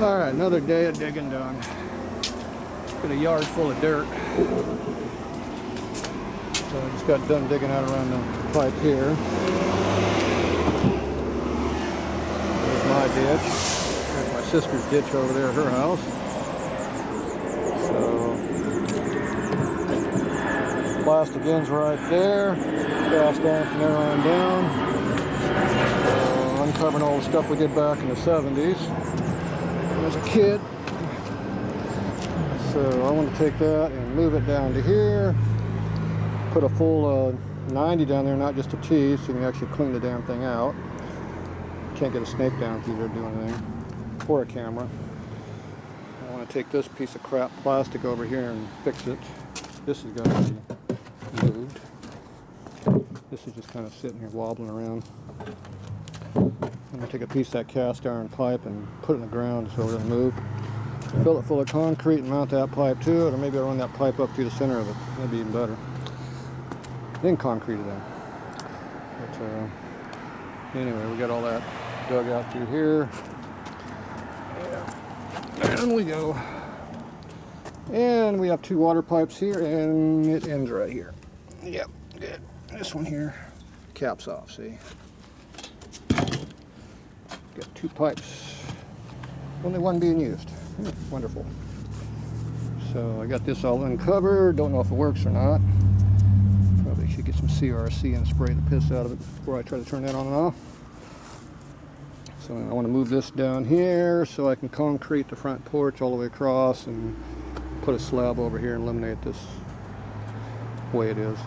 Alright, another day of digging done. Got a yard full of dirt. So I just got done digging out around the pipe here. There's my ditch. There's my sister's ditch over there at her house. So plastic ends right there. Cast iron from there on down. Uncovering all the stuff we did back in the 70s as a kid. So I want to take that and move it down to here. Put a full 90 down there, not just a T, so you can actually clean the damn thing out. Can't get a snake down through there to do anything. Or a camera. I want to take this piece of crap plastic over here and fix it. This is going to be moved. This is just kind of sitting here wobbling around. I'm going to take a piece of that cast iron pipe and put it in the ground so it doesn't move. Fill it full of concrete and mount that pipe to it, or maybe I'll run that pipe up through the center of it. That'd be even better. Then concrete it in. But anyway, we got all that dug out through here. Yeah. And we go. And we have two water pipes here, and it ends right here. Yep, good. This one here, caps off, see? Got two pipes, only one being used. Wonderful. So I got this all uncovered. Don't know if it works or not. Probably should get some CRC and spray the piss out of it before I try to turn that on and off. So I want to move this down here so I can concrete the front porch all the way across and put a slab over here and eliminate this way it is.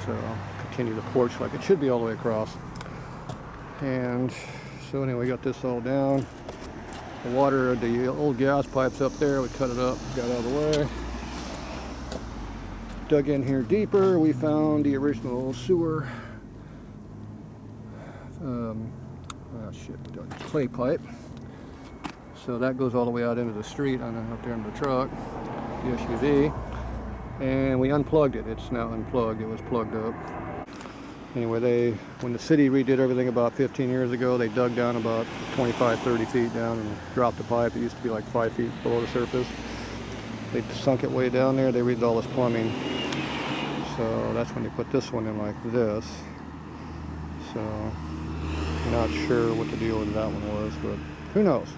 So I'll continue the porch like it should be all the way across. And so anyway, got this all down. The water, the old gas pipes up there, we cut it up, got out of the way. Dug in here deeper, we found the original sewer clay pipe. So that goes all the way out into the street and then up there in the truck, the SUV. And we unplugged it. It's now unplugged. It was plugged up. Anyway, when the city redid everything about 15 years ago, they dug down about 25, 30 feet down and dropped the pipe. It used to be like 5 feet below the surface. They sunk it way down there. They redid all this plumbing. So that's when they put this one in like this. So I'm not sure what the deal with that one was, but who knows.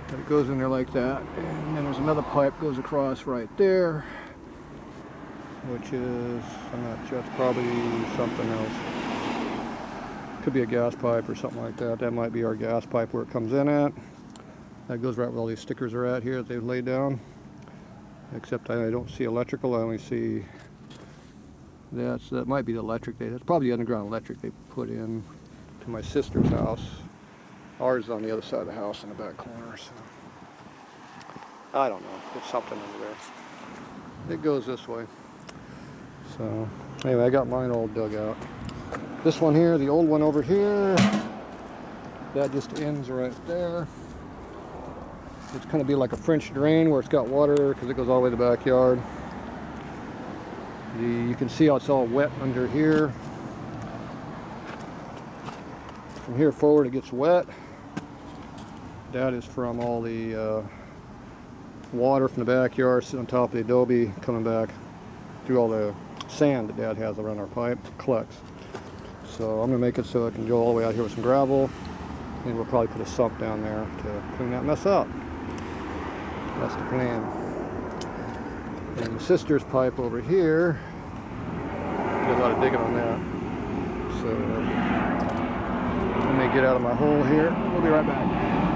But it goes in there like that. And then there's another pipe goes across right there, which is, I'm not sure, it's probably something else. Could be a gas pipe or something like that. That might be our gas pipe where it comes in at. That goes right where all these stickers are at here that they've laid down. Except I don't see electrical, I only see that. So that might be the electric. That's probably the underground electric they put in to my sister's house. Ours is on the other side of the house in the back corner. So I don't know. It's something over there. It goes this way. So anyway, I got mine all dug out. This one here, the old one over here, that just ends right there. It's kind of be like a French drain where it's got water because it goes all the way to the backyard. You can see how it's all wet under here. From here forward it gets wet. That is from all the water from the backyard sitting on top of the adobe coming back through all the sand that Dad has around our pipe, collects. So I'm going to make it so I can go all the way out here with some gravel, and we'll probably put a sump down there to clean that mess up. That's the plan. And the sister's pipe over here, did a lot of digging on that. So let me get out of my hole here. We'll be right back.